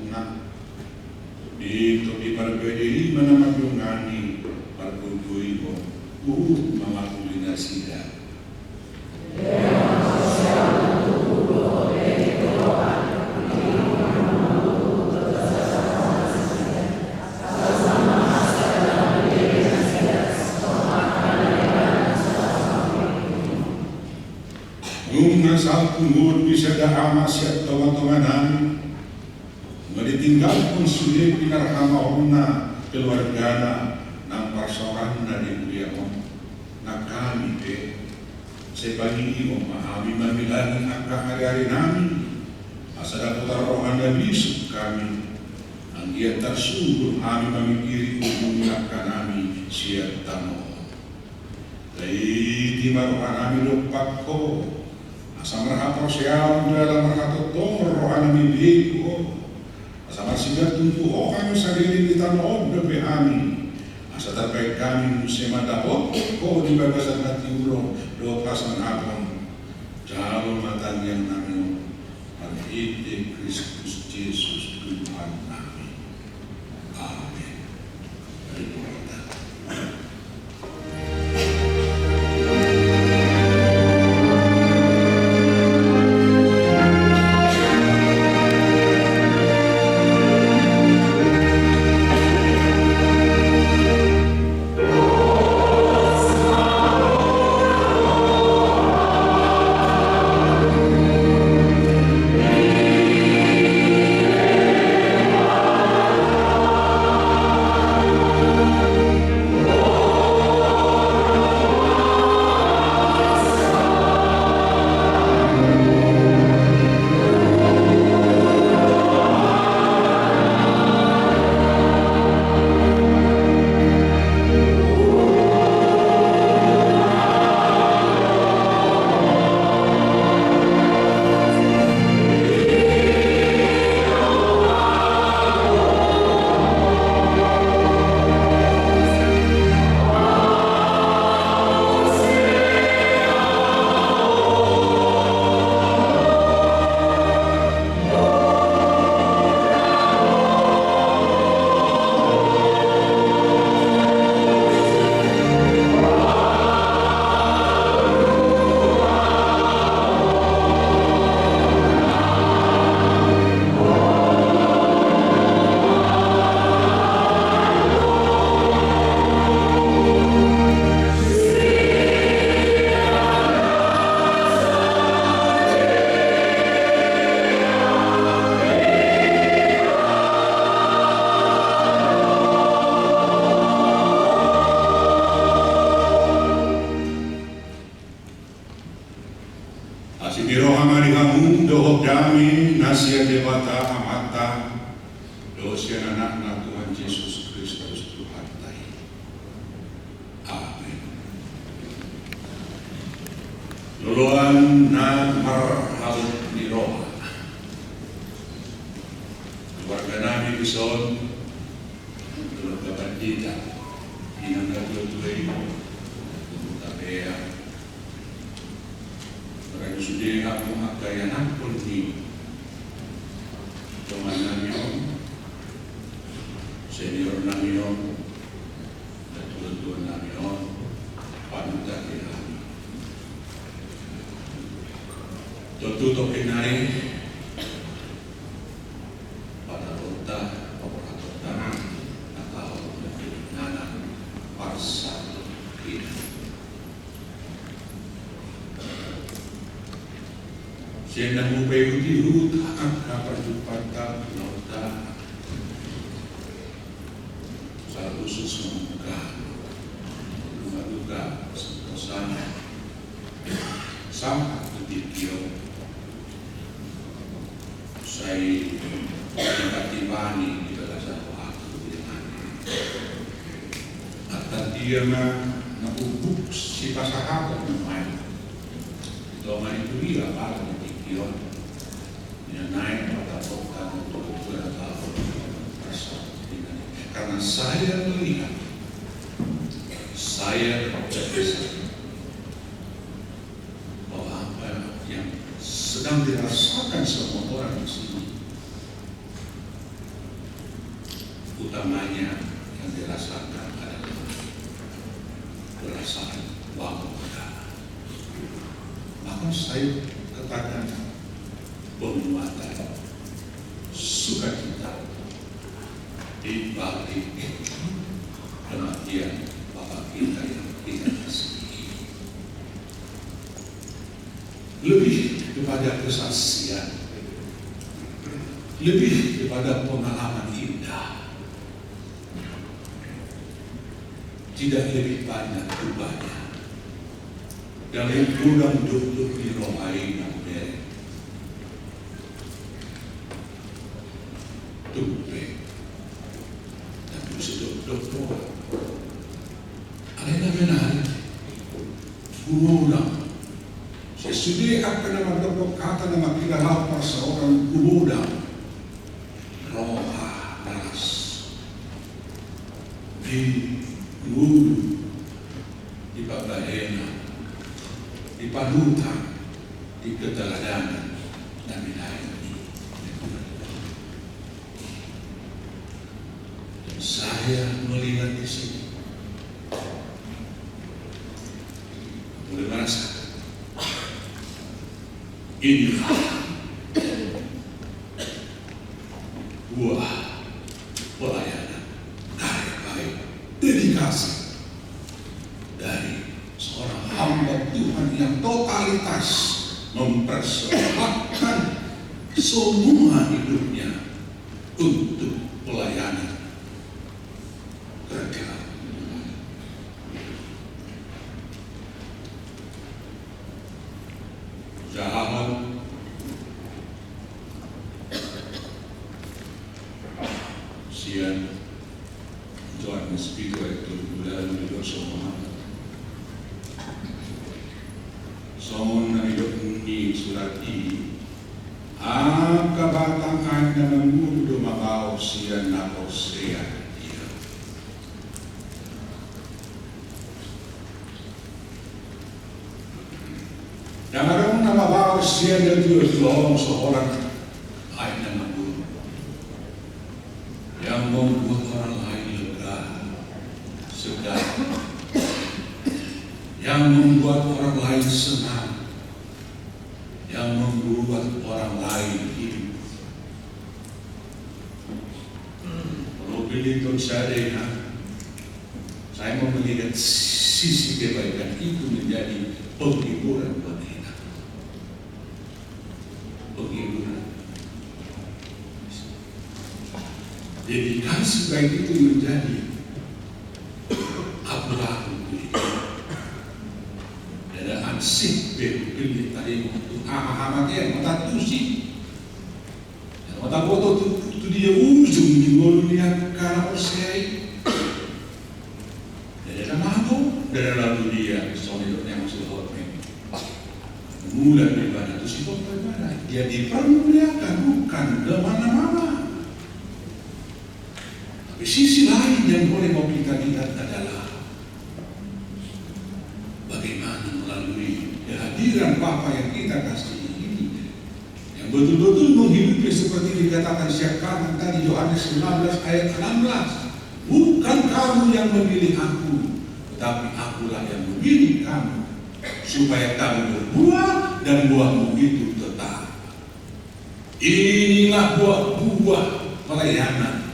di perbedaan mana madungani perbudui mengakulina sida. Saat umur bisa dah siap teman-teman ditinggal pun sulit pinarhama hona keluarga nang persoalan dari beliau nak kami sebagi memahami memilani angka hari-hari nami asal putar rohan Nabi kami ang dia tersungguh kami memikiri umumnya kami siap tamu. di marohanami lupak ko. Asa marhapo siya dalam marhatotong rohanami biko. Asa marsigat tuntuho kami sarili kita nood na behami. Asa terbaik kami musema dapot ko di babasan hati ulo do pasan hapon. Jalo matan yang namin Pag-ibig Kristus Jesus Tuhan namin. Amen. Haleluya. Asibiro hamari hamung dohok dami nasia debata amata dosian anak Tuhan Yesus Kristus Tuhan tai. Amin. Luluan na marhaut ni roha. Keluarga namin bison keluarga bandita inang naglutuloy tabea Karena sudah aku agayanan pun ni teman namin, senior namin, tuan-tuan namin, panutan namin. Tutup kinari pada kota, atau nanan parsa ini. Siya nangupay ko di ruta ang kapagpagta nauta sa usos ng mga lumaduga sa kasana sama kutipyo sa'y nakatimani di balasan ko ako at tatiya na nabubuk si pasahatan ng mayo ito manitulia para ng Yon, yang naik pada untuk tahun karena saya melihat, saya bisa bahwa apa yang sedang dirasakan semua orang di sini, utamanya yang dirasakan adalah perasaan bangga. Maka saya katakan penguatan sukacita di balik kematian Bapa kita yang tidak kasih. Lebih kepada kesaksian, lebih kepada pengalaman indah, tidak lebih banyak rupanya dari gudang duduk di rohai yang beri. Tumpe dan sedok-dok doa. Alena benar gumodang. Sesudah apa nama berkata nama kita lapar seorang gumodang. Roha balas. Di Guru, di Pabahena, di Panutan, di Keteladanan, dan di lain. Saya melihat di sini, boleh merasa inilah buah pelayanan karya baik, dedikasi dari seorang hamba Tuhan yang totalitas mempersembahkan semua hidupnya untuk pelayanan kerajaan. Jahat sian Tuhan Espiritu itu bulan hidup semua. Somun na hidup ni surat ini, kabatang na mundo mabaw siya na Hosea. Dan ada nama bawa siya na Diyos lorong seorang ay na mabuno yang membuat orang lain lega, segar, yang membuat orang lain senang, yang membuat orang lain hidup. Kalau begitu saya mau melihat sisi kebaikan itu menjadi penghiburan buat kita. Penghiburan. Dedikasi baik itu menjadi abu-abu. Dan ansik pilih tadi untuk amat-amatnya mata tusi. Mata foto itu dia ujung di dunia karena Hosea. Dan ada mampu dari lalu dia soalnya yang sudah hormat. Mulai ibadah itu sih ibadah. Dia dipermuliakan bukan ke mana-mana. Tapi sisi lain yang boleh mau kita lihat adalah bagaimana melalui kehadiran Bapa yang kita kasih ini, yang betul-betul menghidupi seperti dikatakan Syekh tadi Yohanes 15 ayat 16. Bukan kamu yang memilih aku, tetapi akulah yang memilih kamu, supaya kamu berbuah dan buahmu itu tetap. Inilah buah-buah pelayanan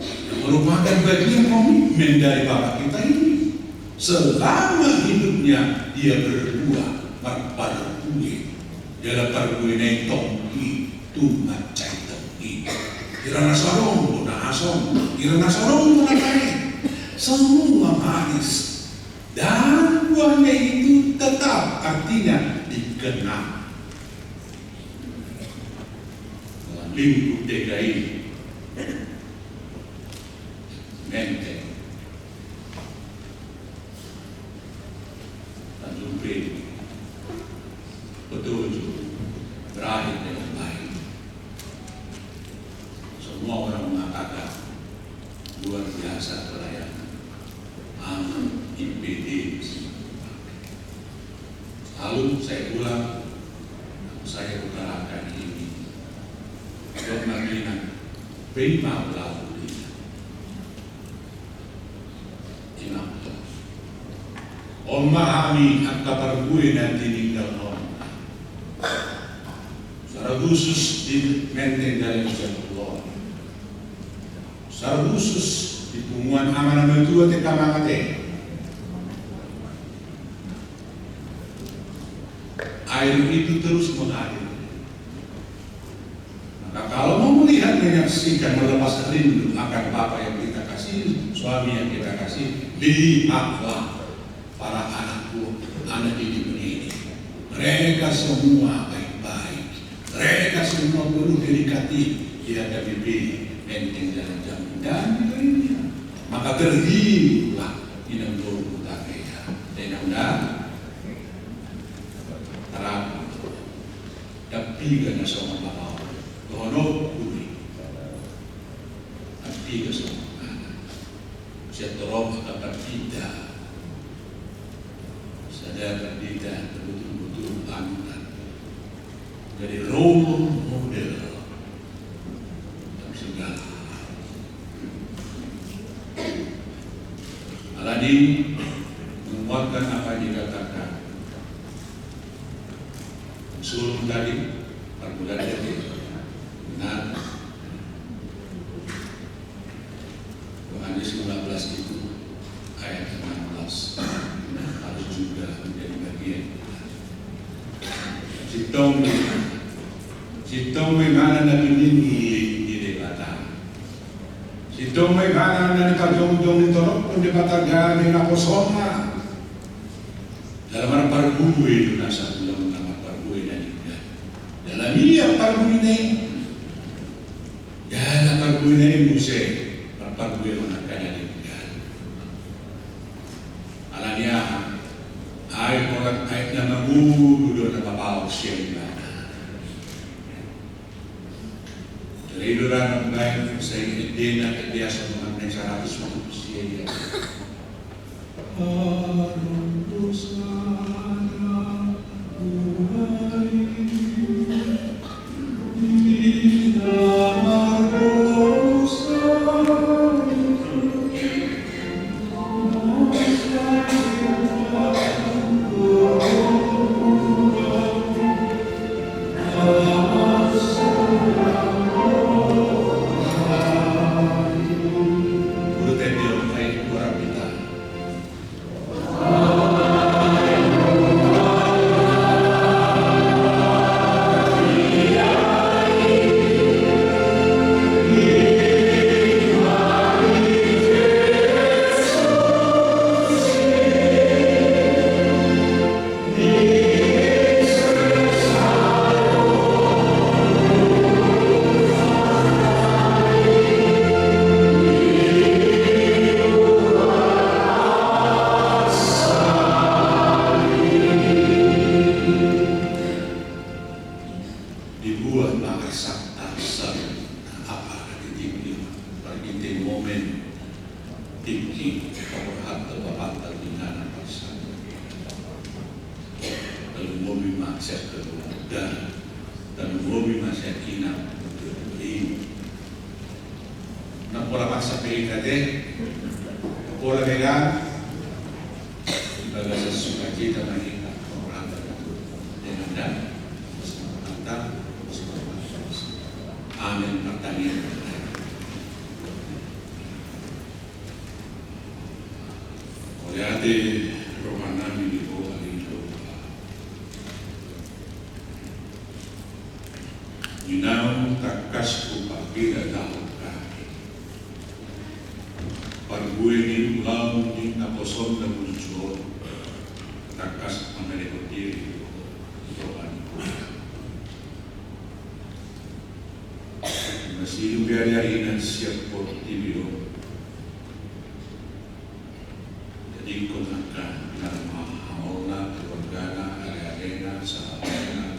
yang merupakan bagian komitmen dari Bapa kita ini. Selama hidupnya dia berbuah pada kue, dia perkue naik tongki, tumat cai tongki. Kirana sorong, tuna asong, kirana sorong, tuna kaya. Semua manis. Dan buahnya itu tetap, artinya dikenal. Dalam lingkup DKI, Menteng, Tanjung Priok, Petunjuk, berakhir dengan baik. Semua orang mengatakan luar biasa pelayanan. Aman, IPD. Lalu saya pulang, saya utarakan ini. Dok Marlina, prima pelaku dia. Imam. Om memahami apa gue nanti tinggal om. Secara khusus di Menteng dari Allah. Secara khusus di pengumuman amanah tua tekamangate. Air itu terus mengalir. Maka kalau mau melihat, menyaksikan, melepas rindu akan Bapa yang kita kasih, suami yang kita kasih, lihatlah para anakku, anak didik ini. Mereka semua baik-baik. Mereka semua penuh dedikatif di HKBP, Menteng Jalan Jamin dan lainnya. Maka terhiduplah inam doa kita. Dan Pertiga na sa mga babaw. Tuhonog, uli. Pertiga sa mga anak. Siya turok at partida. Sadar partida, betul-betul anutan. Jadi role model dalam segala hal. Aladin menguatkan apa yang dikatakan. Usul tadi, perbulan tadi, benar. Yohanes 15 itu ayat 16 harus juga menjadi bagian. Sitong may mana na pinili di debata. Sitong may mana na nakajong-jong itorok kung debata gani na posoma. Dalam parbuy itu nasa tulang nama parbuy na juga. Dalam iya parbuy na dalam parbuy na muse parbuy na kanya juga. Alanya ay orang ay na magugulo na babaw siya. Liburan baik saya idea dia sama dengan cara solusi dia. Dibuat makasaktasan apa ketinggi pergi momen tinggi perhat terbapak terlingan pasal dalam mobil maksud keluarga dan mobil maksud inam ini nak pola paksa PKD pola vegan ibadah sesuka kita mengingat orang dengan dan amin pertanian. Oleh hati rohana ini bawa itu. Inau takas kupaki datang kami. Parbuy ni ulang ni naposon dan muncul takas amerikotir rohana. Masih biar-biar ini siap portfolio. Jadi gunakan nama Allah, keluarga, area-area, sahabatnya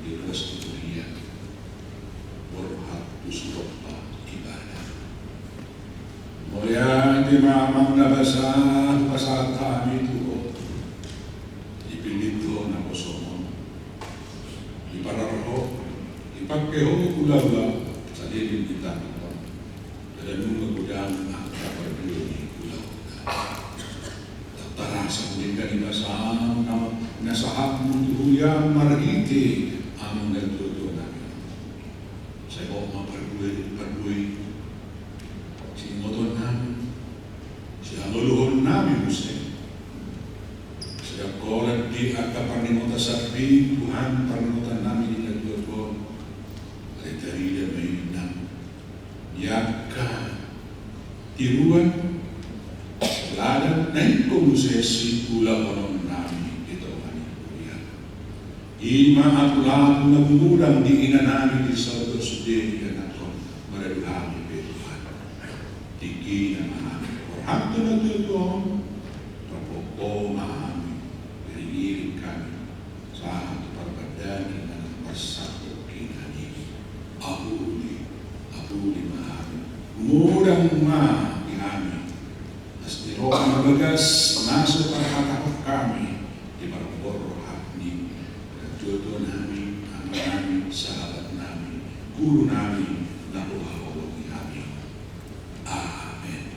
di resturia berhak usulnya ibadah. Mulia di mamang nabasa pasal kami itu dipilih tu nama somon di para roh dipakai ulah jadi kita dan mengudahan angka berdiri pulau terasa menjadi basah nasahap mutuya margiti among nagtuto namin saya bawa perbuy si motor namin si aluluhon namin Muslim saya kolat di angka panimota sabi Tuhan panimota namin di nagtuto ay tarida may Yaka tiruan ladang naik konsesi pula orang nami itu manipulia. Ima atulah nagudang di inanami di saudara sendiri dan atau meraduhami Tuhan. Tinggi na mahami. Orang tu nagtutuong terpokok mahami. Beriring kami saat perbedaan dengan pasal. udang ma kami. Astiro magagas naso para kami di barboro hapni. Jodoh namin, ama namin, sahabat namin, guru namin, nakuhawag kami. Amen.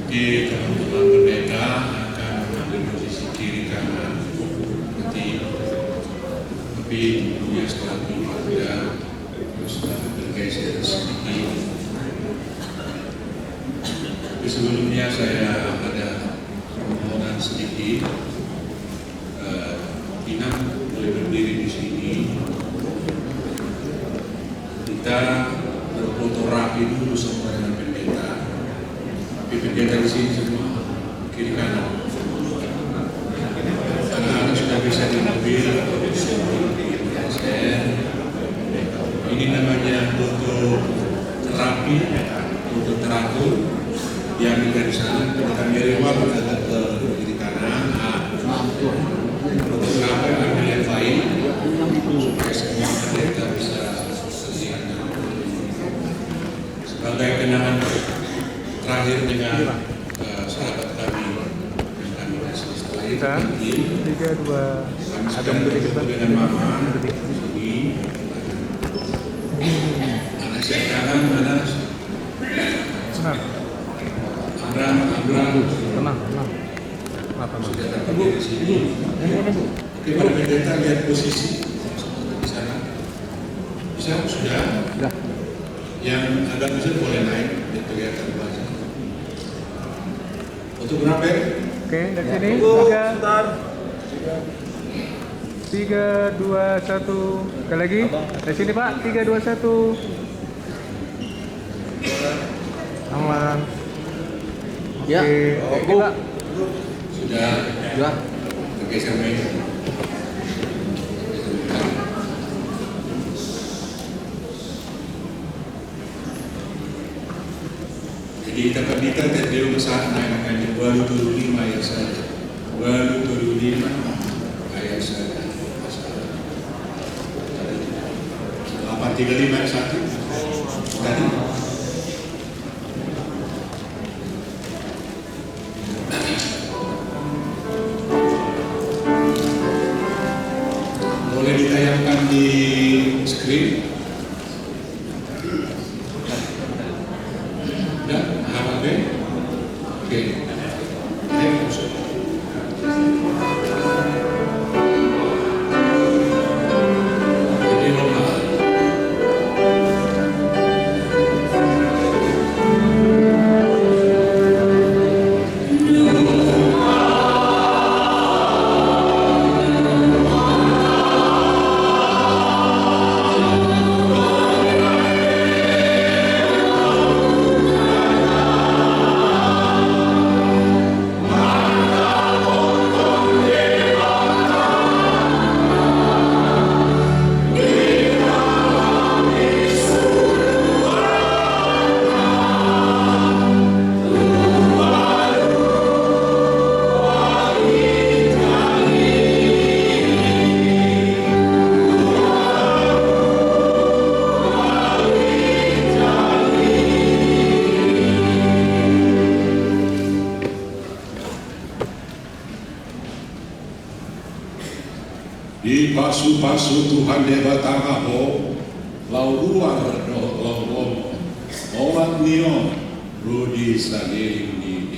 Oke, teman-teman pendeta akan mengambil posisi kiri kanan seperti tapi tentunya setelah berpada sudah bergeser sedikit. Tapi sebelumnya saya ada permohonan sedikit. Tina boleh berdiri di sini. Kita berfoto rapi dulu sama dengan pendeta. Tapi pendeta di sini semua kiri kanan. Anak-anak sudah bisa di mobil atau di ini namanya foto terapi, foto teratur yang dari sana kita miring kita ke kiri kanan. Fotografer ambil yang baik supaya semua pendeta bisa lihat. Sebagai kenangan terakhir dengan sahabat kami yang kami kasih setelah itu nanti 3, 2, kami sedang bertemu dengan mama di sini. Anak saya kanan, anak tenang. sudah terpilih di sini. Oke, para pendeta lihat posisi di sana. Bisa sudah. Yang agak bisa boleh naik, biar kelihatan wajah. Fotografer. Oke, dari sini 3, 2, 1. Sekali lagi. Dari sini Pak, 3, 2, 1. Aman. Ya, Oke, Pak. Sudah. Bergeser main. Jadi kita terdiri besar naikkan 275 ayat saja. 275 ayat saja. 835 ayat 1 tadi. Boleh ditayangkan di screen. Udah, hafal deh. Oke. Jadi normal. Di pasu-pasu Tuhan Dewa Tangabo, lau luar doh lau olat nion, rudi saling di